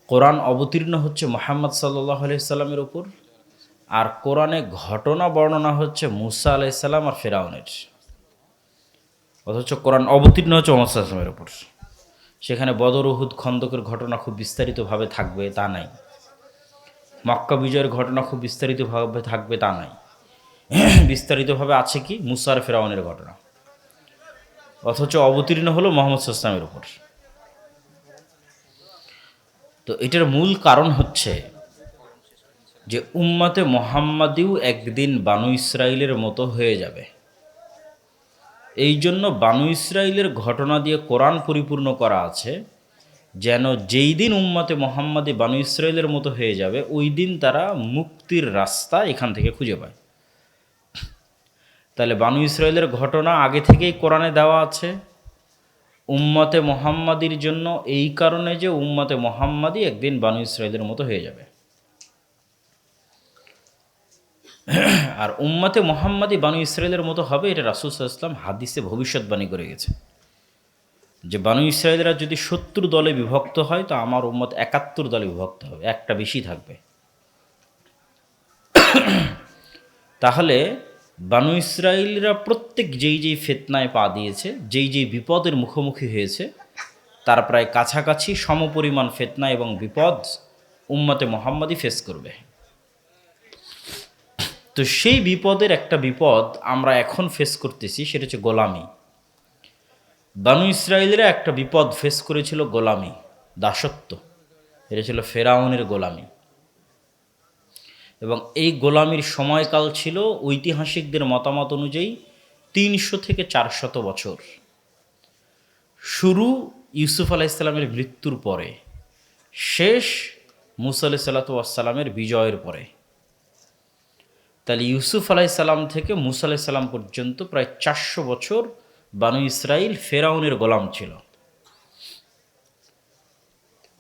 কোরআন অবতীর্ণ হচ্ছে মুহাম্মদ সাল্লাল্লাহু আলাইহি সাল্লামের উপর, আর কোরআনে ঘটনা বর্ণনা হচ্ছে মুসা আলাইহিস সালাম আর ফেরাউনের। অথচ কোরআন অবতীর্ণ হচ্ছে মুহাম্মদ সাল্লাল্লাহু আলাইহি সাল্লামের উপর। সেখানে বদর, উহুদ, খন্দকের ঘটনা খুব বিস্তারিতভাবে থাকবে তা নাই, মক্কা বিজয়ের ঘটনা খুব বিস্তারিতভাবে থাকবে তা নাই। বিস্তারিতভাবে আছে কি মুসা আর ফেরাউনের ঘটনা, অথচ অবতীর্ণ হলো মুহাম্মদ সাল্লাল্লাহু আলাইহি সাল্লামের উপর। তো এটার মূল কারণ হচ্ছে যে উম্মতে মুহাম্মাদিও একদিন বানু ইসরাইলের মতো হয়ে যাবে। এই জন্য বানু ইসরাইলের ঘটনা দিয়ে কোরআন পরিপূর্ণ করা আছে, যেন যেই দিন উম্মতে মুহাম্মাদি বানু ইসরাইলের মতো হয়ে যাবে ওই দিন তারা মুক্তির রাস্তা এখান থেকে খুঁজে পায়। তাহলে বানু ইসরাইলের ঘটনা আগে থেকেই কোরআনে দেওয়া আছে উম্মতে মুহাম্মাদির জন্য, এই কারণে যে উম্মতে মুহাম্মাদি একদিন বানু ইসরাইলের মতো হয়ে যাবে। আর উম্মতে মুহাম্মাদি বানু ইসরাইলের মতো হবে, এটা রাসূল সাল্লাল্লাহু আলাইহি ওয়াসাল্লাম হাদিসে ভবিষ্যৎবাণী করে গেছে যে বানু ইসরাইলরা যদি ৭০ দলে বিভক্ত হয় তো আমার উম্মত ৭১ দলে বিভক্ত হবে, একটা বেশি থাকবে। তাহলে বানু ইসরাইলরা প্রত্যেক যেই যেই ফিতনায় পা দিয়েছে, যেই যেই বিপদের মুখোমুখি হয়েছে, তার প্রায় কাছাকাছি সমপরিমাণ ফিতনা এবং বিপদ উম্মতে মুহাম্মাদি ফেস করবে। তো সেই বিপদের একটা বিপদ আমরা এখন ফেস করতেছি, সেটা হচ্ছে গোলামি। বানু ইসরাইলরা একটা বিপদ ফেস করেছিল, গোলামি, দাসত্ব। এটা ছিল ফেরাউনের গোলামি। এবং এই গোলামির সময়কাল ছিল ঐতিহাসিকদের মতামত অনুযায়ী ৩০০ থেকে ৪০০ বছর। শুরু ইউসুফ আলাইহিসসালামের মৃত্যুর পরে, শেষ মুসা আলাইহিসসালাতু ওয়াসসালামের বিজয়ের পরে। তাহলে ইউসুফ আলাইহিসসালাম থেকে মুসা আলাইহিসসালাম পর্যন্ত প্রায় ৪০০ বছর বানু ইসরাইল ফেরাউনের গোলাম ছিল।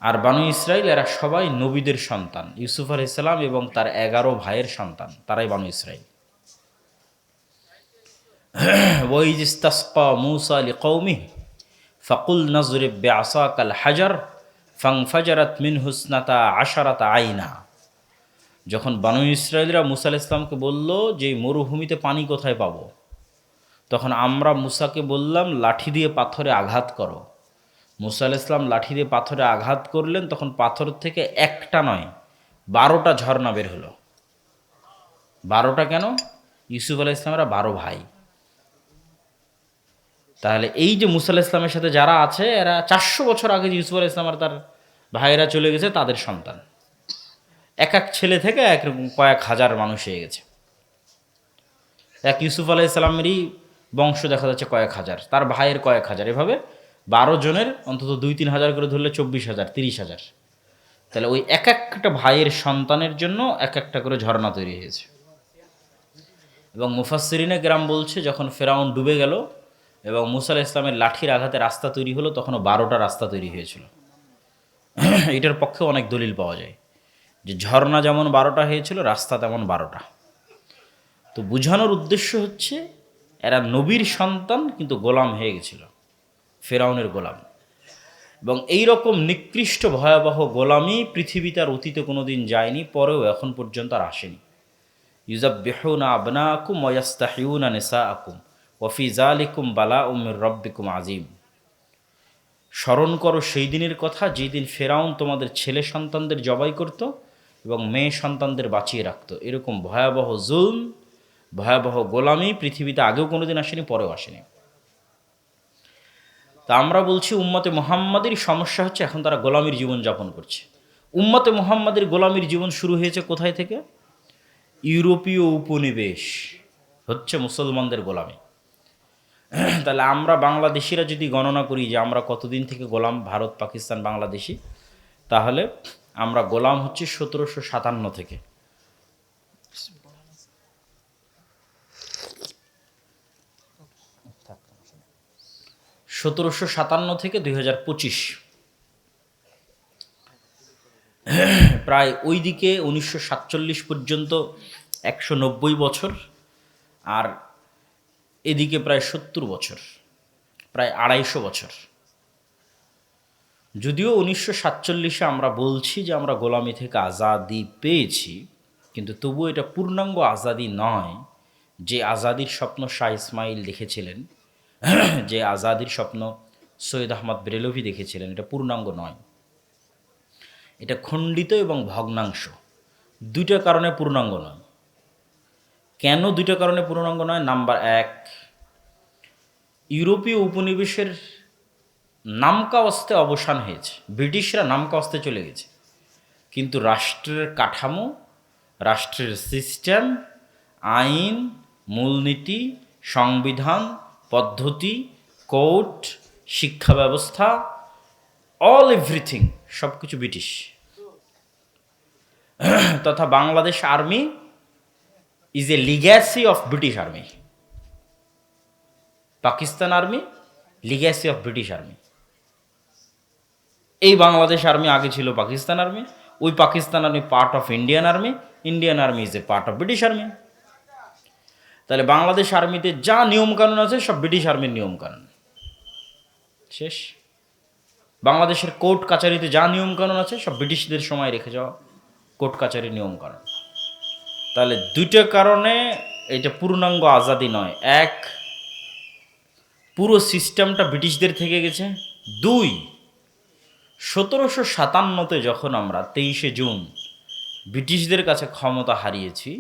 আর বানু ইসরাইল এরা সবাই নবীদের সন্তান, ইউসুফ আলাইহিসসালাম এবং তার ১১ ভাইয়ের সন্তান, তারাই বানু ইসরাইল। ওয়াইজ ইস্তাসকা মূসা লিকওমিহি ফাকুলনা যরিব বিআসাকাল হাজার ফানফাজারাত মিনহু ইসনাতা আশারাতা আইনা। যখন বানু ইসরাইলরা মুসা আলাইহিস সালামকে বলল যে মরুভূমিতে পানি কোথায় পাবো, তখন আমরা মুসাকে বললাম লাঠি দিয়ে পাথরে আঘাত করো। মুসা আলাইহিস সালাম লাঠি দিয়ে পাথরে আঘাত করলেন, তখন পাথর থেকে একটা নয় ১২টা ঝর্ণা বের হলো। ১২টা কেন? ইউসুফ আলাইহিস সালামেরা ১২ ভাই। তাহলে এই যে মুসা আলাইহিস সালামের সাথে যারা আছে এরা ৪০০ বছর আগে ইউসুফ আলাইহিস সালাম আর তার ভাইয়েরা চলে গেছে, তাদের সন্তান। এক এক ছেলে থেকে একরকম কয়েক হাজার মানুষ হয়ে গেছে। এক ইউসুফ আলাইহিস সালামেরই বংশ দেখা যাচ্ছে কয়েক হাজার, তার ভাইয়ের কয়েক হাজার, এভাবে ১২ জনের অন্তত ২-৩ হাজার করে ধরলে ২৪,০০০, ৩০,০০০। তাহলে ওই এক একটা ভাইয়ের সন্তানের জন্য এক একটা করে ঝর্ণা তৈরি হয়েছে। এবং মুফাসসিরিনে কেরাম বলছে যখন ফেরাউন ডুবে গেল এবং মুসা আলাইহিস সালামের লাঠির আঘাতে রাস্তা তৈরি হলো, তখনও ১২টা রাস্তা তৈরি হয়েছিল। এটার পক্ষে অনেক দলিল পাওয়া যায় যে ঝর্ণা যেমন ১২টা হয়েছিল, রাস্তা তেমন ১২টা। তো বোঝানোর উদ্দেশ্য হচ্ছে এরা নবীর সন্তান কিন্তু গোলাম হয়ে গেছিল, ফেরাউনের গোলাম। এবং এই রকম নিকৃষ্ট ভয়াবহ গোলামি পৃথিবীতে আর অতীতে কোনো দিন যায়নি, পরেও এখন পর্যন্ত আর আসেনি। ইউযাব্বিহুনা আবনাকুম ওয়া ইস্তাহইউনা নিসাআকুম ওয়া ফি যালিকুম বালাউম মির রাব্বিকুম আযীম। স্মরণ করো সেই দিনের কথা যেই দিন ফেরাউন তোমাদের ছেলে সন্তানদের জবাই করত এবং মেয়ে সন্তানদের বাঁচিয়ে রাখত। এরকম ভয়াবহ জুলম, ভয়াবহ গোলামি পৃথিবীতে আগেও কোনো দিন আসেনি, পরেও আসেনি। তা আমরা বলছি উম্মতে মুহাম্মাদের সমস্যা হচ্ছে এখন তারা গোলামির জীবন যাপন করছে। উম্মতে মুহাম্মাদের গোলামির জীবন শুরু হয়েছে কোথায় থেকে? ইউরোপীয় উপনিবেশ হচ্ছে মুসলমানদের গোলামি। তাহলে আমরা বাংলাদেশিরা যদি গণনা করি যে আমরা কতদিন থেকে গোলাম, ভারত, পাকিস্তান, বাংলাদেশি, তাহলে আমরা গোলাম হচ্ছে ১৭৫৭ থেকে। থেকে ২০২৫, প্রায় ওই দিকে ১৯৪৭ পর্যন্ত ১৯০ বছর, আর এদিকে প্রায় ৭০ বছর, প্রায় ২৫০ বছর। যদিও 1947-এ আমরা বলছি যে আমরা গোলামি থেকে আজাদি পেয়েছি, কিন্তু তবুও এটা পূর্ণাঙ্গ আজাদি নয়। যে আজাদির স্বপ্ন শাহ ইসমাইল দেখেছিলেন, যে আজাদির স্বপ্ন সৈয়দ আহমদ বেরেলভি দেখেছিলেন, এটা পূর্ণাঙ্গ নয়। এটা খণ্ডিত এবং ভগ্নাংশ। দুইটা কারণে পূর্ণাঙ্গ নয়। কেন দুইটা কারণে পূর্ণাঙ্গ নয়? নাম্বার এক, ইউরোপীয় উপনিবেশের নামকা অস্তে অবসান হয়েছে, ব্রিটিশরা নামকা অস্তে চলে গেছে, কিন্তু রাষ্ট্রের কাঠামো, রাষ্ট্রের সিস্টেম, আইন, মূলনীতি, সংবিধান, পদ্ধতি, কোর্ট, শিক্ষা ব্যবস্থা, অল এভরিথিং সব কিছু ব্রিটিশ। তথা Bangladesh army is a legacy of British army. Pakistan army legacy of British army. এই বাংলাদেশ আর্মি আগে ছিল পাকিস্তান আর্মি, ওই Pakistan army part of Indian army, Indian army is a part of British army. তাহলে বাংলাদেশ আর্মিতে যা নিয়মকানুন আছে সব ব্রিটিশ আর্মির নিয়মকানুন। শেষ। বাংলাদেশের কোর্ট কাচারিতে যা নিয়মকানুন আছে সব ব্রিটিশদের সময় রেখে যাওয়া কোর্ট কাচারির নিয়মকানুন। তাহলে দুইটা কারণে এটা পূর্ণাঙ্গ আজাদি নয়। এক, পুরো সিস্টেমটা ব্রিটিশদের থেকে গেছে। দুই, 1757-তে যখন আমরা 23শে জুন ব্রিটিশদের কাছে ক্ষমতা হারিয়েছি,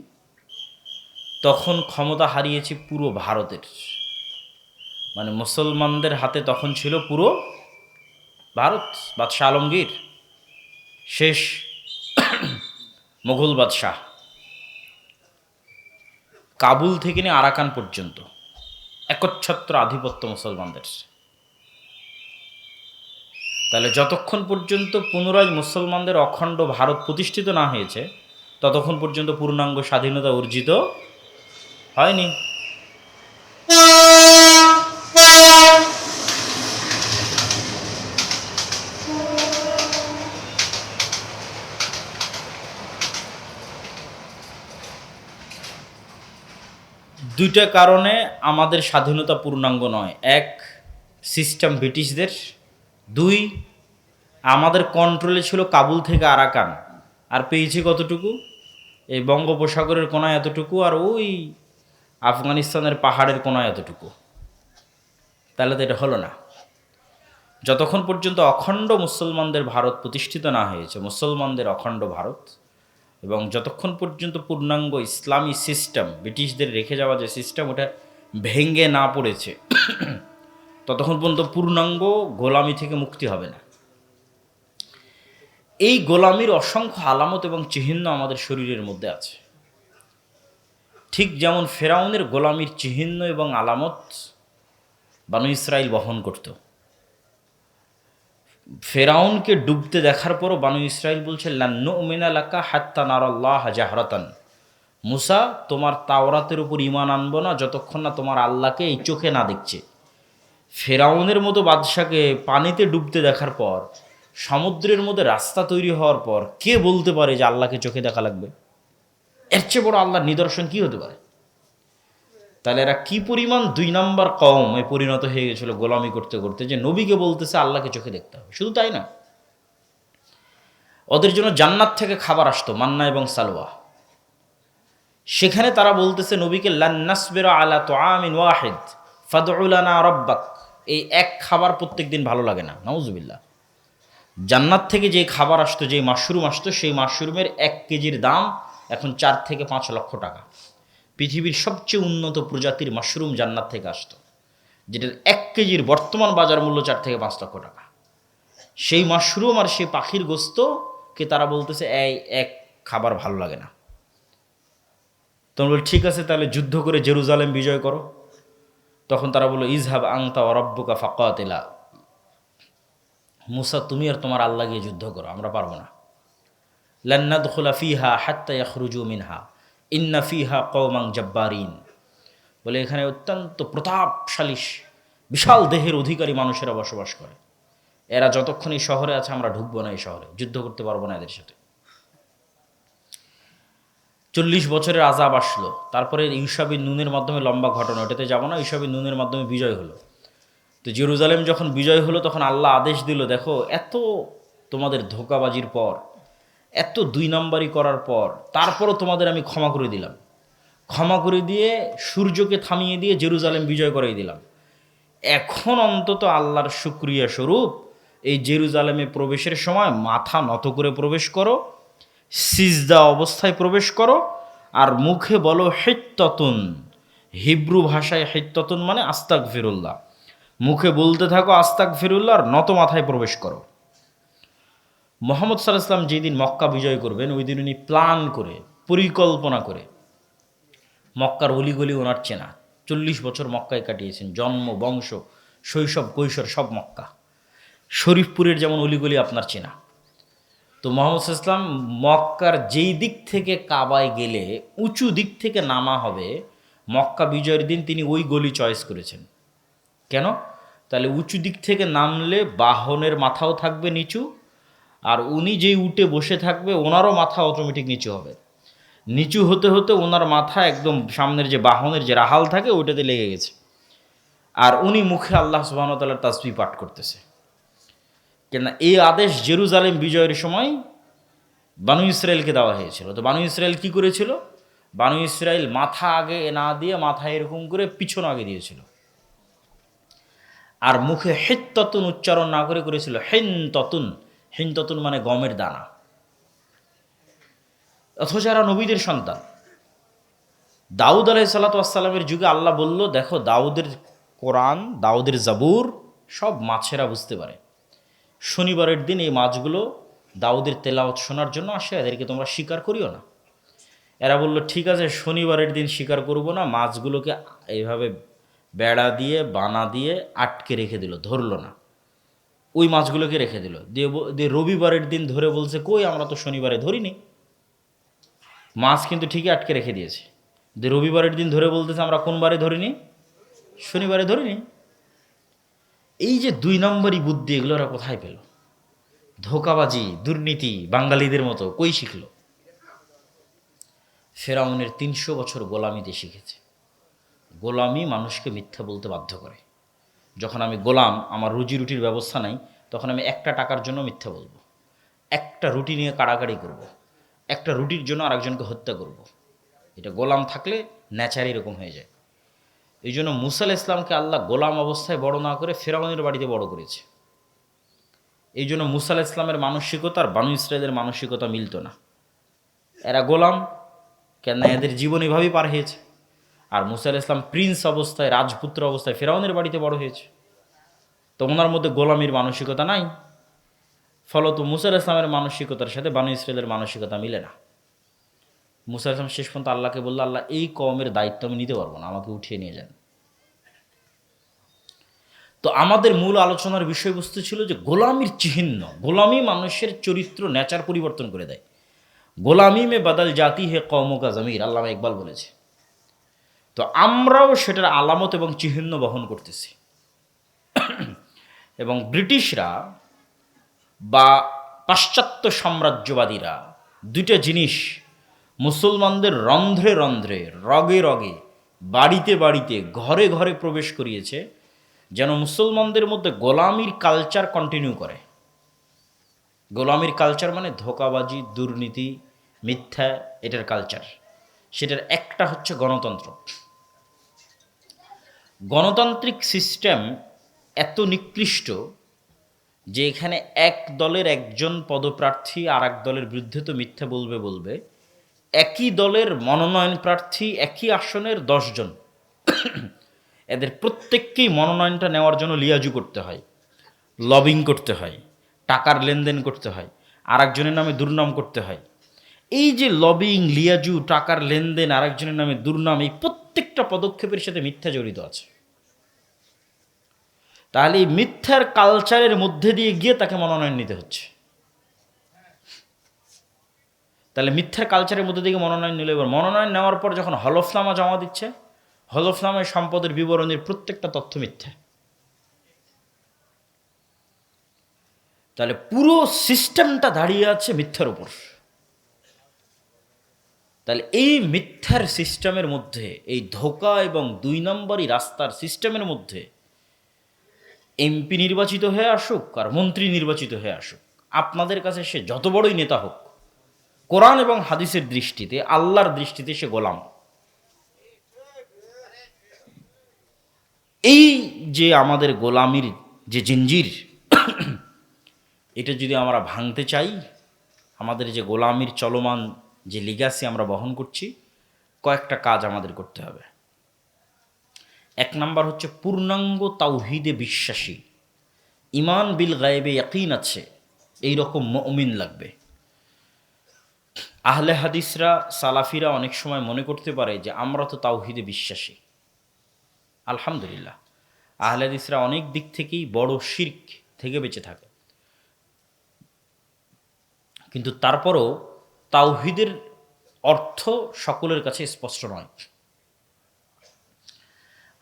তখন ক্ষমতা হারিয়েছি পুরো ভারতের, মানে মুসলমানদের হাতে তখন ছিল পুরো ভারত। বাদশাহ আলমগীর শেষ মুঘল বাদশাহ, কাবুল থেকে নিয়ে আরাকান পর্যন্ত একচ্ছত্র আধিপত্য মুসলমানদের। তাহলে যতক্ষণ পর্যন্ত পুনরায় মুসলমানদের অখণ্ড ভারত প্রতিষ্ঠিত না হয়েছে, ততক্ষণ পর্যন্ত পূর্ণাঙ্গ স্বাধীনতা অর্জিত হয়নি। দুইটা কারণে আমাদের স্বাধীনতা পূর্ণাঙ্গ নয়। এক, সিস্টেম ব্রিটিশদের। দুই, আমাদের কন্ট্রোলে ছিল কাবুল থেকে আরাকান, আর পেয়েছি কতটুকু? এই বঙ্গোপসাগরের কোনায় এতটুকু, আর ওই আফগানিস্তানের পাহাড়ের কোনায় এতটুকু। তাহলে তো এটা হলো না। যতক্ষণ পর্যন্ত অখণ্ড মুসলমানদের ভারত প্রতিষ্ঠিত না হয়েছে, মুসলমানদের অখণ্ড ভারত, এবং যতক্ষণ পর্যন্ত পূর্ণাঙ্গ ইসলামী সিস্টেম, ব্রিটিশদের রেখে যাওয়া যে সিস্টেম, ওটা ভেঙে না পড়েছে, ততক্ষণ পর্যন্ত পূর্ণাঙ্গ গোলামি থেকে মুক্তি হবে না। এই গোলামির অসংখ্য আলামত এবং চিহ্ন আমাদের শরীরের মধ্যে আছে। ঠিক যেমন ফেরাউনের গোলামির চিহ্ন এবং আলামত বানু ইসরাইল বহন করত। ফেরাউনকে ডুবতে দেখার পরও বানু ইসরাইল বলছে, লান নুমিনা লাকা হাত্তা নারাল্লাহ জাহরাতান। মুসা, তোমার তাওরাতের উপর ঈমান আনবো না যতক্ষণ না তোমার আল্লাহকে এই চোখে না দেখছে। ফেরাউনের মতো বাদশাকে পানিতে ডুবতে দেখার পর, সমুদ্রের মধ্যে রাস্তা তৈরি হওয়ার পর, কে বলতে পারে যে আল্লাহকে চোখে দেখা লাগবে? এর চেয়ে বড় আল্লাহর নিদর্শন কি হতে পারে? তাহলে এরা কি পরিমাণ 2 নম্বর কওমে পরিণত হয়ে গেছিল গোলামি করতে করতে, যে নবীকে বলতেছে আল্লাহকে চোখে দেখতে হবে। শুধু তাই না, ওদের জন্য জান্নাত থেকে খাবার আসতো, মান্না এবং সালওয়া। সেখানে তারা বলতেছে নবীকে, লান নাসবিরা আলা তুআমিন ওয়াহিদ ফাদউ লানা রাব্বাক। এই এক খাবার প্রত্যেক দিন ভালো লাগে না, নাউজুবিল্লাহ। জান্নাত থেকে যে খাবার আসতো, যে মাশরুম আসতো, সেই মাশরুমের 1 কেজির দাম এখন 4 থেকে 5 লক্ষ টাকা। পৃথিবীর সবচেয়ে উন্নত প্রজাতির মাশরুম জান্নাত থেকে আসতো, যেটার 1 কেজির বর্তমান বাজার মূল্য 4 থেকে 5 লক্ষ টাকা। সেই মাশরুম আর সেই পাখির গোস্তকে তারা বলতেছে এই এক খাবার ভালো লাগে না। তোমরা বল, ঠিক আছে, তাহলে যুদ্ধ করে জেরুজালেম বিজয় করো। তখন তারা বলল, ইজহাব আনতা ওয়া রাব্বুকা ফাকাতিলা। মুসা, তুমি আর তোমার আল্লাহ গিয়ে যুদ্ধ করো, আমরা পারবো না। লান নাদখুলা ফিহা হাত্তা ইয়াখরুজু মিনহা ইন্না ফিহা কওমান জাব্বারিন। বলে, এখানে অত্যন্ত প্রতাপশালী বিশাল দেহের অধিকারী মানুষেরা বসবাস করে, এরা যতক্ষণ এই শহরে আছে আমরা ঢুকবো না, এই শহরে যুদ্ধ করতে পারবো না এদের সাথে। 40 বছরের আযাব আসলো। তারপরে ইউশা বিন নুনের মাধ্যমে, লম্বা ঘটনা, ওটাতে যাবো না, ইউশা বিন নুনের মাধ্যমে বিজয় হলো। তো জেরুজালেম যখন বিজয় হলো তখন আল্লাহ আদেশ দিল, দেখো এত তোমাদের ধোঁকাবাজির পর, এত দুই নম্বরই করার পর, তারপরও তোমাদের আমি ক্ষমা করে দিলাম। ক্ষমা করে দিয়ে সূর্যকে থামিয়ে দিয়ে জেরুজালেম বিজয় করিয়ে দিলাম। এখন অন্তত আল্লাহর শুকরিয়া স্বরূপ এই জেরুজালেমে প্রবেশের সময় মাথা নত করে প্রবেশ করো, সিজদা অবস্থায় প্রবেশ করো, আর মুখে বলো হিত্ততুন। হিব্রু ভাষায় হিত্ততুন মানে আস্তাক ফিরুল্লাহ। মুখে বলতে থাকো আস্তাক ফিরুল্লাহ, আর নত মাথায় প্রবেশ করো। মোহাম্মদ সাল্লাল্লাহু আলাইহি ওয়াসাল্লাম যেদিন মক্কা বিজয় করবেন ওই দিন উনি প্ল্যান করে, পরিকল্পনা করে, মক্কার অলিগলি ওনার চেনা, 40 বছর মক্কায় কাটিয়েছেন, জন্ম বংশ শৈশব কৈশোর সব মক্কা। শরীফপুরের যেমন অলিগলি আপনার চেনা। তো মোহাম্মদ সাল্লাল্লাহু আলাইহি ওয়াসাল্লাম মক্কার যেই দিক থেকে কাবায় গেলে উঁচু দিক থেকে নামা হবে, মক্কা বিজয়ের দিন তিনি ওই গলি চয়েস করেছেন। কেন? তাহলে উঁচু দিক থেকে নামলে বাহনের মাথাও থাকবে নিচু, আর উনি যেই উঠে বসে থাকবে ওনারও মাথা অটোমেটিক নিচু হবে। নিচু হতে হতে ওনার মাথা একদম সামনের যে বাহনের যে রাহাল থাকে ওইটাতে লেগে গেছে, আর উনি মুখে আল্লাহ সুবহানাহু ওয়া তাআলার তাসবিহ পাঠ করতেছে। কেন এই আদেশ জেরুজালেম বিজয়ের সময় বানু ইসরায়েলকে দেওয়া হয়েছিল। তো বানু ইসরায়েল কি করেছিল? বানু ইসরায়েল মাথা আগে না দিয়ে মাথা এরকম করে পিছন আগে দিয়েছিল, আর মুখে হিত্ততুন উচ্চারণ না করে করেছিল হিনততুন। হিনততুন মানে গমের দানা। অথচ এরা নবীদের সন্তান। দাউদ আলাইহিস সালাতু ওয়াস সালামের যুগে আল্লাহ বলল, দেখো দাউদের কোরআন, দাউদের জাবুর সব মাছেরা বুঝতে পারে। শনিবারের দিন এই মাছগুলো দাউদের তেলাওয়াত শোনার জন্য আসে, এদেরকে তোমরা শিকার করিও না। এরা বলল, ঠিক আছে শনিবারের দিন শিকার করব না। মাছগুলোকে এইভাবে বেড়া দিয়ে বানা দিয়ে আটকে রেখে দিল, ধরলো না। ওই মাছগুলোকে রেখে দিল, দিয়ে রবিবারের দিন ধরে বলছে, কই আমরা তো শনিবারে ধরিনি। মাছ কিন্তু ঠিকই আটকে রেখে দিয়েছে। দিয়ে রবিবারের দিন ধরে বলতেছে, আমরা কোন বারে ধরিনি? শনিবারে ধরিনি। এই যে দুই নম্বরই বুদ্ধি, এগুলো ওরা কোথায় পেল? ধোঁকাবাজি, দুর্নীতি বাঙালিদের মতো কই শিখল? ফেরাউনের 300 বছর গোলামিতে শিখেছে। গোলামি মানুষকে মিথ্যা বলতে বাধ্য করে। যখন আমি গোলাম, আমার রুজি রুটির ব্যবস্থা নাই, তখন আমি একটা টাকার জন্য মিথ্যা বলবো, একটা রুটি নিয়ে কাড়াকাড়ি করব, একটা রুটির জন্য আরেকজনকে হত্যা করব। এটা গোলাম থাকলে ন্যাচার এরকম হয়ে যায়। এই জন্য মুসা আলাইহিস সালামকে আল্লাহ গোলাম অবস্থায় বড় না করে ফেরাউনের বাড়িতে বড় করেছে। এই জন্য মুসা আলাইহিস সালামের মানসিকতা আর বানু ইসরায়েলের মানসিকতা মিলত না। এরা গোলাম, কেন এদের জীবন এভাবেই পার হয়েছে। আর মুসা আলাইহিস সালাম প্রিন্স অবস্থায়, রাজপুত্র অবস্থায় ফেরাউনের বাড়িতে বড় হয়েছে। তো ওনার মধ্যে গোলামির মানসিকতা নাই। ফলত মুসা আলাইহিস সালামের মানসিকতার সাথে বানু ইসরায়েলের মানসিকতা মিলে না। মুসা আলাইহিস সালাম শেষ পর্যন্ত আল্লাহকে বলল, আল্লাহ এই কওমের দায়িত্ব আমি নিতে পারবো না, আমাকে উঠিয়ে নিয়ে যান। তো আমাদের মূল আলোচনার বিষয়বস্তু ছিল যে গোলামির চিহ্ন। গোলামি মানুষের চরিত্র, নেচার পরিবর্তন করে দেয়। গোলামি মে বাদাল জাতি হে কওম কা জমির, আল্লামা ইকবাল বলেছে। তো আমরাও সেটার আলামত এবং চিহ্ন বহন করতেছি। এবং ব্রিটিশরা বা পাশ্চাত্য সাম্রাজ্যবাদীরা দুইটা জিনিস মুসলমানদের রন্ধ্রে রন্ধ্রে, রগে রগে, বাড়িতে বাড়িতে, ঘরে ঘরে প্রবেশ করিয়েছে, যেন মুসলমানদের মধ্যে গোলামির কালচার কন্টিনিউ করে। গোলামির কালচার মানে ধোঁকাবাজি, দুর্নীতি, মিথ্যা, এটার কালচার। সেটার একটা হচ্ছে গণতন্ত্র। গণতান্ত্রিক সিস্টেম এত নিকৃষ্ট যে এখানে এক দলের একজন পদপ্রার্থী আর এক দলের বিরুদ্ধে তো মিথ্যা বলবে, একই দলের মনোনয়ন প্রার্থী একই আসনের 10 জন, এদের প্রত্যেককেই মনোনয়নটা নেওয়ার জন্য লিয়াজু করতে হয়, লবিং করতে হয়, টাকার লেনদেন করতে হয়, আর একজনের নামে দুর্নাম করতে হয়। এই যে লবিং, লিয়াজু, টাকার লেনদেন, আর একজনের নামে দুর্নাম, এই প্রত্যেকটা পদক্ষেপের সাথে মিথ্যা জড়িত আছে। তাহলে এই মিথ্যার কালচারের মধ্যে দিয়ে গিয়ে তাকে মনোনয়ন নিতে হচ্ছে। তাহলে মিথ্যার কালচারের মধ্যে দিয়ে মনোনয়ন নিলে, এবার মনোনয়ন নেওয়ার পর যখন হলফনামা জমা দিচ্ছে, হলফনামায় সম্পদের বিবরণীর প্রত্যেকটা তথ্য মিথ্যা। তাহলে পুরো সিস্টেমটা দাঁড়িয়ে আছে মিথ্যার উপর। তাহলে এই মিথ্যার সিস্টেমের মধ্যে, এই ধোঁকা এবং 2 নম্বরই রাস্তার সিস্টেমের মধ্যে এমপি নির্বাচিত হয়ে আসুক আর মন্ত্রী নির্বাচিত হয়ে আসুক, আপনাদের কাছে সে যত বড়ই নেতা হোক, কোরআন এবং হাদিসের দৃষ্টিতে, আল্লাহর দৃষ্টিতে সে গোলাম। এই যে আমাদের গোলামির যে জিঞ্জির, এটা যদি আমরা ভাঙতে চাই, আমাদের যে গোলামির চলমান যে লিগাসি আমরা বহন করছি, কয়েকটা কাজ আমাদের করতে হবে। এক নাম্বার হচ্ছে পূর্ণাঙ্গ তাওহীদে বিশ্বাসী, ইমান বিল গায়েবে ইয়াকিন আছে, এই রকম মুমিন লাগবে। আহলে হাদিসরা, সালাফিরা অনেক সময় মনে করতে পারে যে আমরা তো তাওহীদে বিশ্বাসী। আলহামদুলিল্লাহ, আহলে হাদিসরা অনেক দিক থেকেই বড় শিরক থেকে বেঁচে থাকে, কিন্তু তারপরও তাওহীদের অর্থ সকলের কাছে স্পষ্ট নয়।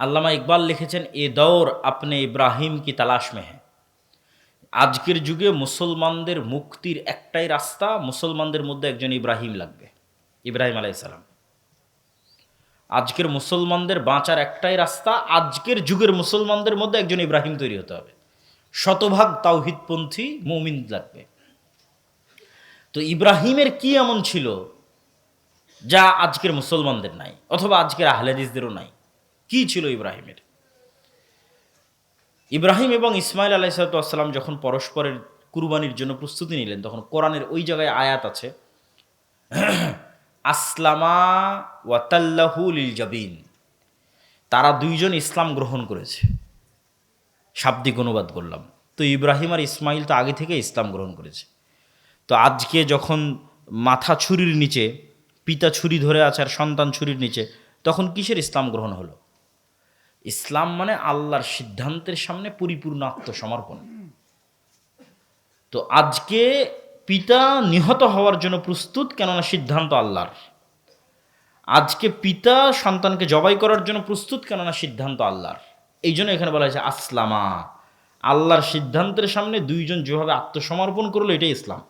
আল্লামা ইকবাল লিখেছেন, এ দৌর আপনি ইব্রাহিম কি তালাশ মে হ্যাঁ। আজকের যুগে মুসলমানদের মুক্তির একটাই রাস্তা, মুসলমানদের মধ্যে একজন ইব্রাহিম লাগবে, ইব্রাহিম আলাইহিস সালাম। আজকের মুসলমানদের বাঁচার একটাই রাস্তা, আজকের যুগের মুসলমানদের মধ্যে একজন ইব্রাহিম তৈরি হতে হবে, শতভাগ তাওহীদপন্থী মুমিন লাগবে। তো ইব্রাহিমের কি এমন ছিল যা আজকের মুসলমানদের নাই, অথবা আজকের আহলে হাদিসদেরও নাই? কি ছিল ইব্রাহিমের? ইব্রাহিম এবং ইসমাইল আলাইহিসসালাম যখন পরস্পরের কুরবানির জন্য প্রস্তুতি নিলেন, তখন কোরআনের ওই জায়গায় আয়াত আছে, আসলামা ওয়াতাল্লাহু লিল জাবিন, তারা দুইজন ইসলাম গ্রহণ করেছে। শাব্দিক অনুবাদ করলাম, তো ইব্রাহিম আর ইসমাইল তো আগে থেকে ইসলাম গ্রহণ করেছে। তো আজকে যখন মাথা ছুরির নিচে, পিতা ছুরি ধরে আছে আর সন্তান ছুরির নিচে, তখন কিসের ইসলাম গ্রহণ হলো? ইসলাম মানে আল্লাহর সিদ্ধান্তের সামনে পরিপূর্ণ আত্মসমর্পণ। তো আজকে পিতা নিহত হওয়ার জন্য প্রস্তুত, কেননা সিদ্ধান্ত আল্লাহর। আজকে পিতা সন্তানকে জবাই করার জন্য প্রস্তুত, কেননা সিদ্ধান্ত আল্লাহর। এই জন্য এখানে বলা হয়েছে আসলামা, আল্লাহর সিদ্ধান্তের সামনে দুইজন যেভাবে আত্মসমর্পণ করলো, এটাই ইসলাম।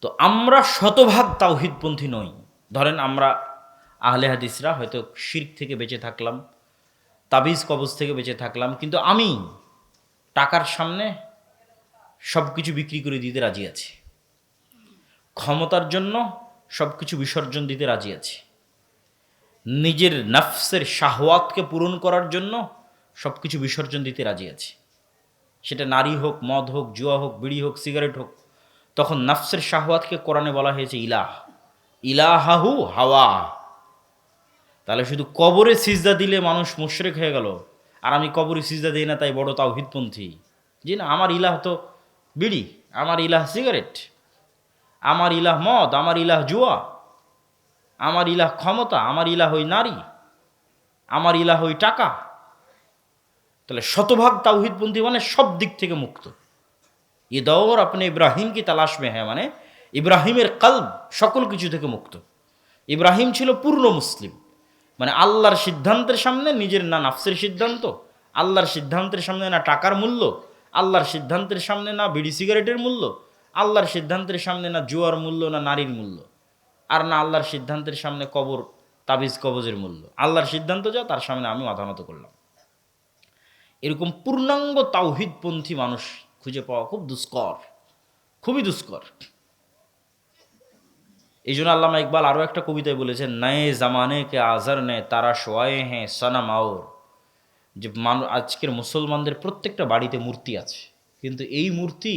তো আমরা শতভাগ তাওহীদপন্থী নই। ধরেন আমরা আহলে হাদিসরা হয়তো শিরক থেকে বেঁচে থাকলাম, তাবিজ কবজ থেকে বেঁচে থাকলাম, কিন্তু আমি টাকার সামনে সব কিছু বিক্রি করে দিতে রাজি আছি, ক্ষমতার জন্য সব কিছু বিসর্জন দিতে রাজি আছি, নিজের নফসের শাহওয়াতকে পূরণ করার জন্য সব কিছু বিসর্জন দিতে রাজি আছি, সেটা নারী হোক, মদ হোক, জুয়া হোক, বিড়ি হোক, সিগারেট হোক। তখন নফসের শাহওয়াতকে কোরআনে বলা হয়েছে ইলাহ, ইলাহাহু হাওয়া। তাহলে শুধু কবরে সিজদা দিলে মানুষ মুশরিক হয়ে গেল, আর আমি কবরে সিজদা দিই না তাই বড় তাওহীদপন্থী? জি না, আমার ইলাহ তো বিড়ি, আমার ইলাহ সিগারেট, আমার ইলাহ মদ, আমার ইলাহ জুয়া, আমার ইলাহ ক্ষমতা, আমার ইলাহ ওই নারী, আমার ইলাহ ওই টাকা। তাহলে শতভাগ তাওহীদপন্থী মানে সব দিক থেকে মুক্ত। এ দৌর আপনি ইব্রাহিম কি তালাশ মে হ্যাঁ, মানে ইব্রাহিমের কলব সকল কিছু থেকে মুক্ত। ইব্রাহিম ছিল পূর্ণ মুসলিম, মানে আল্লাহর সিদ্ধান্তের সামনে নিজের না নাফসের সিদ্ধান্ত, আল্লাহর সিদ্ধান্তের সামনে না টাকার মূল্য, আল্লাহর সিদ্ধান্তের সামনে না বিড়ি সিগারেটের মূল্য, আল্লাহর সিদ্ধান্তের সামনে না জুয়ার মূল্য, না নারীর মূল্য, আর না আল্লাহর সিদ্ধান্তের সামনে কবর, তাবিজ কবজের মূল্য। আল্লাহর সিদ্ধান্ত যা, তার সামনে আমি মাথা নত করলাম। এরকম পূর্ণাঙ্গ তাওহীদপন্থী মানুষ খুঁজে পাওয়া খুব দুষ্কর, খুবই দুষ্কর। এই জন্য আল্লামা ইকবাল আরও একটা কবিতায় বলেছেন, নয়ে জামানে কে আজর নে তারা শোয়ে হ্যাঁ সনম আওর, যে আজকের মুসলমানদের প্রত্যেকটা বাড়িতে মূর্তি আছে, কিন্তু এই মূর্তি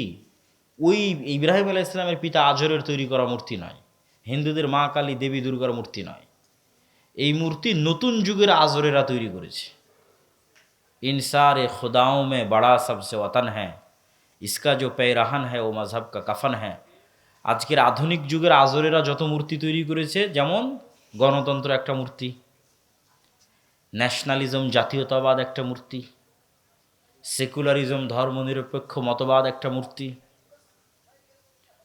ওই ইব্রাহিম আলাইহিস সালামের পিতা আজরের তৈরি করা মূর্তি নয়, হিন্দুদের মা কালী, দেবী দুর্গার মূর্তি নয়। এই মূর্তি নতুন যুগের আজরেরা তৈরি করেছে। ইনসারে খুদাও মে বড়া সবসে ওয়াতন হ্যাঁ, ইসকা जो पैरहन है वो मजहब का कफन है। আজকের আধুনিক যুগের আজরেরা যত মূর্তি তৈরি করেছে, যেমন গণতন্ত্র একটা মূর্তি, ন্যাশনালিজম জাতীয়তাবাদ একটা মূর্তি, সেকুলারিজম ধর্মনিরপেক্ষ মতবাদ একটা মূর্তি,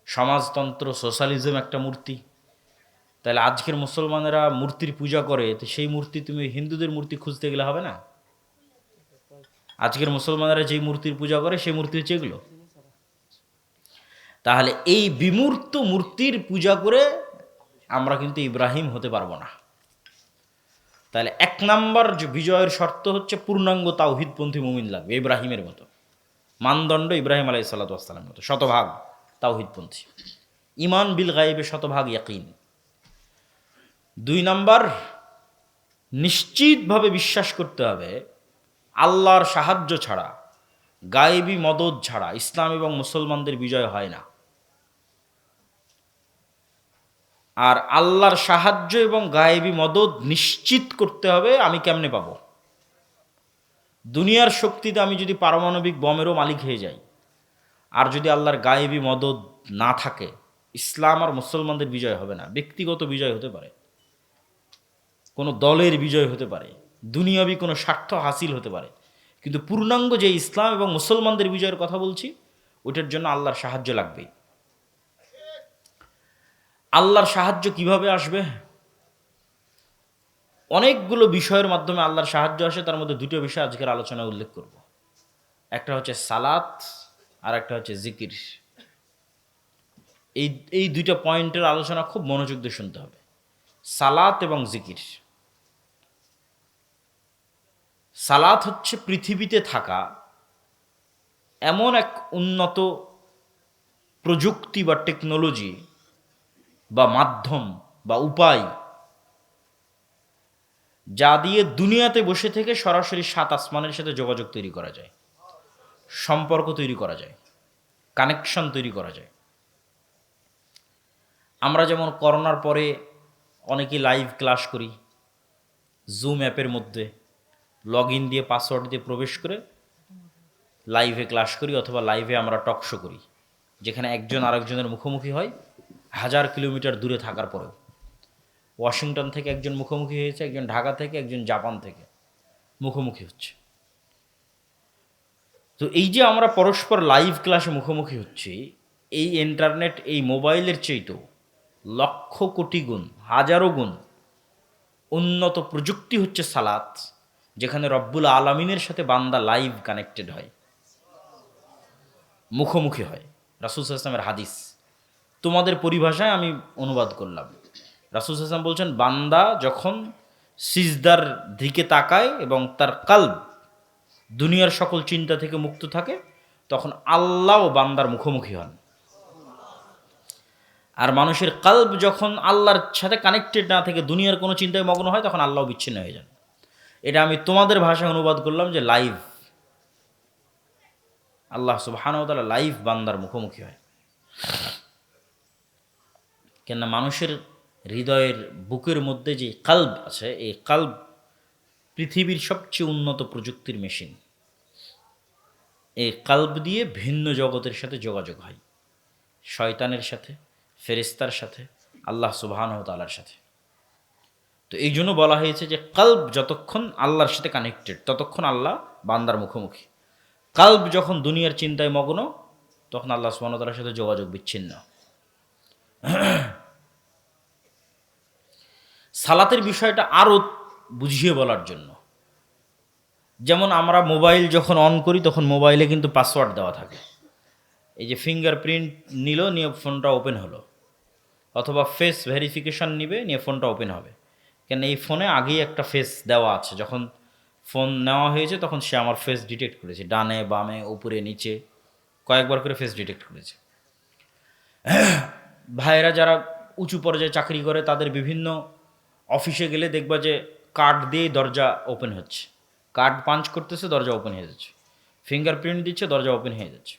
সমাজতন্ত্র সোশ্যালিজম একটা মূর্তি। তাহলে আজকের মুসলমানেরা মূর্তির পূজা করে, তো সেই মূর্তি তুমি হিন্দুদের মূর্তি খুঁজতে গেলে হবে না। আজকের মুসলমানেরা যেই মূর্তির পূজা করে সেই মূর্তি হচ্ছে এগুলো। তাহলে এই বিমূর্ত মূর্তির পূজা করে আমরা কিন্তু ইব্রাহিম হতে পারবো না। তাহলে 1 নাম্বার যে বিজয়ের শর্ত হচ্ছে পূর্ণাঙ্গ তাওহীদপন্থী মুমিন লাগবে, ইব্রাহিমের মতো। মানদণ্ড ইব্রাহিম আলাইহিস সালাতু ওয়াস সালামের মতো শতভাগ তাওহীদপন্থী, ঈমান বিল গায়বে শতভাগ ইয়াকিন। 2 নাম্বার, নিশ্চিতভাবে বিশ্বাস করতে হবে আল্লাহর সাহায্য ছাড়া, গায়েবী মদদ ছাড়া ইসলাম এবং মুসলমানদের বিজয় হয় না। আর আল্লাহর সাহায্য এবং গায়েবী মদদ নিশ্চিত করতে হবে আমি কেমনে পাবো? দুনিয়ার শক্তিতে আমি যদি পারমাণবিক বমেরও মালিক হয়ে যাই, আর যদি আল্লাহর গায়েবী মদদ না থাকে, ইসলাম আর মুসলমানদের বিজয় হবে না। ব্যক্তিগত বিজয় হতে পারে, কোনো দলের বিজয় হতে পারে, দুনিয়াবি কোনো স্বার্থ হাসিল হতে পারে, কিন্তু পূর্ণাঙ্গ যে ইসলাম এবং মুসলমানদের বিজয়ের কথা বলছি, ওইটার জন্য আল্লাহর সাহায্য লাগবে। আল্লাহর সাহায্য কিভাবে আসবে? অনেকগুলো বিষয়ের মাধ্যমে আল্লাহর সাহায্য আসে, তার মধ্যে 2টো বিষয় আজকের আলোচনায় উল্লেখ করব। একটা হচ্ছে সালাত, আর একটা হচ্ছে জিকির। এই 2টা পয়েন্টের আলোচনা খুব মনোযোগ দিয়ে শুনতে হবে, সালাত এবং জিকির। সালাত হচ্ছে পৃথিবীতে থাকা এমন এক উন্নত প্রযুক্তি বা টেকনোলজি বা মাধ্যম বা উপায়, যা দিয়ে দুনিয়াতে বসে থেকে সরাসরি 7 আসমানের সাথে যোগাযোগ তৈরি করা যায়, সম্পর্ক তৈরি করা যায়, কানেকশন তৈরি করা যায়। আমরা যেমন করোনার পরে অনেকেই লাইভ ক্লাস করি, জুম অ্যাপের মধ্যে লগ ইন দিয়ে পাসওয়ার্ড দিয়ে প্রবেশ করে লাইভে ক্লাস করি, অথবা লাইভে আমরা টক শো করি, যেখানে একজন আরেকজনের মুখোমুখি হয় 1000 কিলোমিটার দূরে থাকার পরেও। ওয়াশিংটন থেকে একজন মুখোমুখি হয়েছে, একজন ঢাকা থেকে, একজন জাপান থেকে মুখোমুখি হচ্ছে। তো এই যে আমরা পরস্পর লাইভ ক্লাসে মুখোমুখি হচ্ছি, এই ইন্টারনেট, এই মোবাইলের চেয়েও লক্ষ কোটি গুণ, হাজারো গুণ উন্নত প্রযুক্তি হচ্ছে সালাত, যেখানে রব্বুল আলামিনের সাথে বান্দা লাইভ কানেক্টেড হয়, মুখোমুখি হয়। রাসূল সাল্লাল্লাহু আলাইহি ওয়াসাল্লামের হাদিস তোমাদের পরিভাষায় আমি অনুবাদ করলাম। রাসূল সাল্লাল্লাহু আলাইহি ওয়াসাল্লাম বলছেন, বান্দা যখন সিজদার দিকে তাকায় এবং তার কলব দুনিয়ার সকল চিন্তা থেকে মুক্ত থাকে, তখন আল্লাহ ও বান্দার মুখোমুখি হন। আর মানুষের কলব যখন আল্লাহর সাথে কানেক্টেড না থেকে দুনিয়ার কোনো চিন্তায় মগ্ন হয়, তখন আল্লাহ বিচ্ছিন্ন হয়ে যান। এটা আমি তোমাদের ভাষায় অনুবাদ করলাম যে লাইভ, আল্লাহ সুবহানাহু ওয়া তাআলা লাইভ বান্দার মুখোমুখি হয়। কেননা মানুষের হৃদয়ের বুকের মধ্যে যে কলব আছে, এই কলব পৃথিবীর সবচেয়ে উন্নত প্রযুক্তির মেশিন। এই কলব দিয়ে ভিন্ন জগতের সাথে যোগাযোগ হয়, শয়তানের সাথে, ফেরেশতার সাথে, আল্লাহ সুবহানাহু ওয়া তাআলার সাথে। তো এই জন্য বলা হয়েছে যে কলব যতক্ষণ আল্লাহর সাথে কানেক্টেড, ততক্ষণ আল্লাহ বান্দার মুখোমুখি। কলব যখন দুনিয়ার চিন্তায় মগ্ন, তখন আল্লাহ সুবহানাহু ওয়া তাআলার সাথে যোগাযোগ বিচ্ছিন্ন। সালাতের বিষয়টা আরও বুঝিয়ে বলার জন্য, যেমন আমরা মোবাইল যখন অন করি, তখন মোবাইলে কিন্তু পাসওয়ার্ড দেওয়া থাকে। এই যে ফিঙ্গারপ্রিন্ট নিল, নিয়ে ফোনটা ওপেন হলো, অথবা ফেস ভেরিফিকেশন নিবে, নিয়ে ফোনটা ওপেন হবে। কেন এই ফোনে আগেই একটা ফেস দেওয়া আছে, যখন ফোন নেওয়া হয়েছে তখন সে আমার ফেস ডিটেক্ট করেছে, ডানে বামে উপরে নিচে কয়েকবার করে ফেস ডিটেক্ট করেছে। ভাইয়েরা যারা উঁচু পর্যায়ে চাকরি করে, তাদের বিভিন্ন অফিসে গেলে দেখবা যে কার্ড দিয়েই দরজা ওপেন হচ্ছে, কার্ড পাঞ্চ করতেছে, দরজা ওপেন হয়ে যাচ্ছে, ফিঙ্গারপ্রিন্ট দিচ্ছে, দরজা ওপেন হয়ে যাচ্ছে।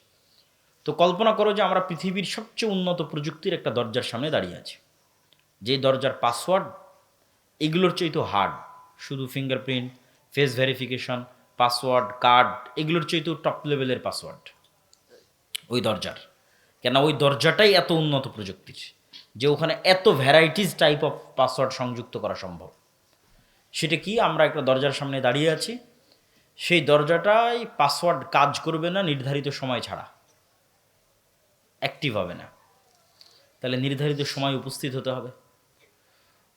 তো কল্পনা করো যে আমরা পৃথিবীর সবচেয়ে উন্নত প্রযুক্তির একটা দরজার সামনে দাঁড়িয়ে আছি, যে দরজার পাসওয়ার্ড এগুলোর চাইতেও হার্ড। শুধু fingerprint, face verification, password, card, এগুলোর চাইতেও টপ লেভেলের পাসওয়ার্ড ওই দরজার। কেন ওই দরজাটাই এত উন্নত প্রযুক্তির যে ওখানে এত ভ্যারাইটিস টাইপ অফ পাসওয়ার্ড সংযুক্ত করা সম্ভব। সেটা কি? আমরা একটা দরজার সামনে দাঁড়িয়ে আছি, সেই দরজাটাই পাসওয়ার্ড কাজ করবে না নির্ধারিত সময় ছাড়া, অ্যাক্টিভ হবে না। তাহলে নির্ধারিত সময় উপস্থিত হতে হবে।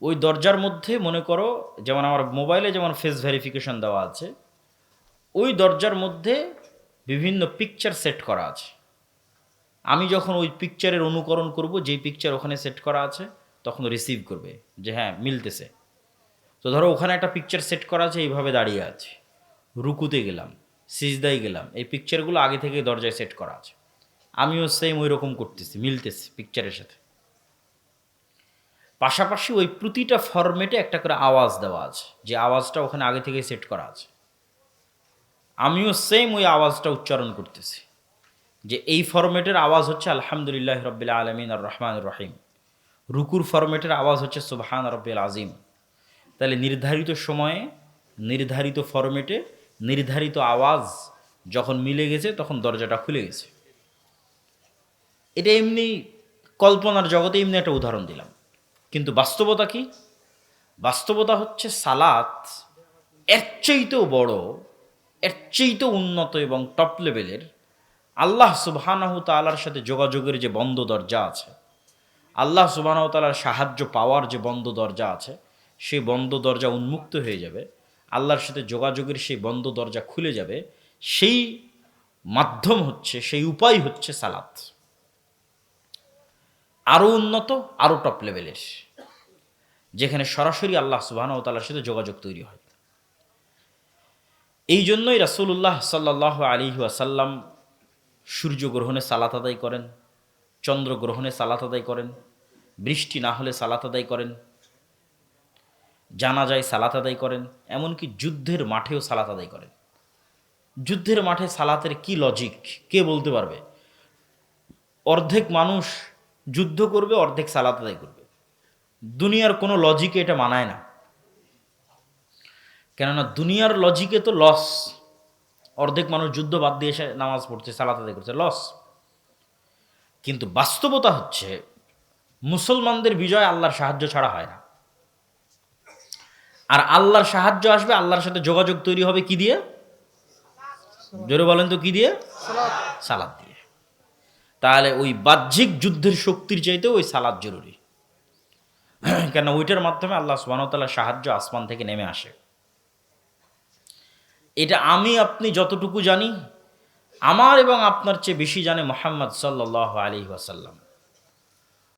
ওই দরজার মধ্যে মনে করো, যেমন আমার মোবাইলে যেমন ফেস ভেরিফিকেশন দেওয়া আছে, ওই দরজার মধ্যে বিভিন্ন পিকচার সেট করা আছে। আমি যখন ওই পিকচারের অনুকরণ করব, যেই পিকচার ওখানে সেট করা আছে, তখন রিসিভ করবে যে হ্যাঁ মিলতেছে। তো ধরো ওখানে একটা পিকচার সেট করা আছে, এইভাবে দাঁড়িয়ে আছে, রুকুতে গেলাম, সিজদায় গেলাম, এই পিকচারগুলো আগে থেকে দরজায় সেট করা আছে। আমিও সেম ওই রকম করতেছি, মিলতেছি পিকচারের সাথে। পাশাপাশি ওই প্রতিটা ফরম্যাটে একটা করে আওয়াজ দেওয়া আছে, যে আওয়াজটা ওখানে আগে থেকে সেট করা আছে। আমিও সেম ওই আওয়াজটা উচ্চারণ করতেছি, যে এই ফরম্যাটের আওয়াজ হচ্ছে আলহামদুলিল্লাহ রব্বিল আলমিন আর রহমান রহিম, রুকুর ফরম্যাটের আওয়াজ হচ্ছে সুবহান রব্বিল আজিম। তাহলে নির্ধারিত সময়ে, নির্ধারিত ফরম্যাটে, নির্ধারিত আওয়াজ যখন মিলে গেছে, তখন দরজাটা খুলে গেছে। এটা এমনি কল্পনার জগতে এমনি একটা উদাহরণ দিলাম, কিন্তু বাস্তবতা কি? বাস্তবতা হচ্ছে সালাত এর চাইতেও বড়, এর চাইতেও উন্নত এবং টপ লেভেলের। আল্লাহ সুবহানাহু তাআলার সাথে যোগাযোগের যে বন্ধ দরজা আছে, আল্লাহ সুবহানাহু তাআলার সাহায্য পাওয়ার যে বন্ধ দরজা আছে, সেই বন্ধ দরজা উন্মুক্ত হয়ে যাবে, আল্লাহর সাথে যোগাযোগের সেই বন্ধ দরজা খুলে যাবে। সেই মাধ্যম হচ্ছে, সেই উপায় হচ্ছে সালাত। আরও উন্নত, আরও টপ লেভেলের, যেখানে সরাসরি আল্লাহ সুবহানাহু তাআলার সাথে যোগাযোগ তৈরি হয়। এই জন্যই রাসূলুল্লাহ সাল্লাল্লাহু আলাইহি ওয়াসাল্লাম সূর্যগ্রহণে সালাত আদায় করেন, চন্দ্রগ্রহণে সালাত আদায় করেন, বৃষ্টি না হলে সালাত আদায় করেন, জানাজায় সালাত আদায় করেন, এমনকি যুদ্ধের মাঠেও সালাত আদায় করেন। যুদ্ধের মাঠে সালাতের কি লজিক কে বলতে পারবে? অর্ধেক মানুষ যুদ্ধ করবে, অর্ধেক সালাত আদায় করবে। দুনিয়ার কোনো লজিকে এটা মানায় না, কেননা দুনিয়ার লজিকে তো লস। অর্ধেক মানুষ যুদ্ধ বাদ দিয়ে এসে নামাজ পড়ছে, সালাত আদায় করছে, লস। কিন্তু বাস্তবতা হচ্ছে মুসলমানদের বিজয় আল্লাহর সাহায্য ছাড়া হয় না। আর আল্লাহর সাহায্য আসবে, আল্লাহর সাথে যোগাযোগ তৈরি হবে কি দিয়ে? জোরে বলেন তো কি দিয়ে? সালাত দিয়ে। তাহলে ওই বাহ্যিক যুদ্ধের শক্তির চাইতেও ওই সালাত জরুরি, কেন ওইটার মাধ্যমে আল্লাহ সুবহানাহু ওয়া তাআলার সাহায্য আসমান থেকে নেমে আসে। এটা আমি আপনি যতটুকু জানি, আমার এবং আপনার চেয়ে বেশি জানে মুহাম্মদ সাল্লাল্লাহু আলাইহি ওয়াসাল্লাম।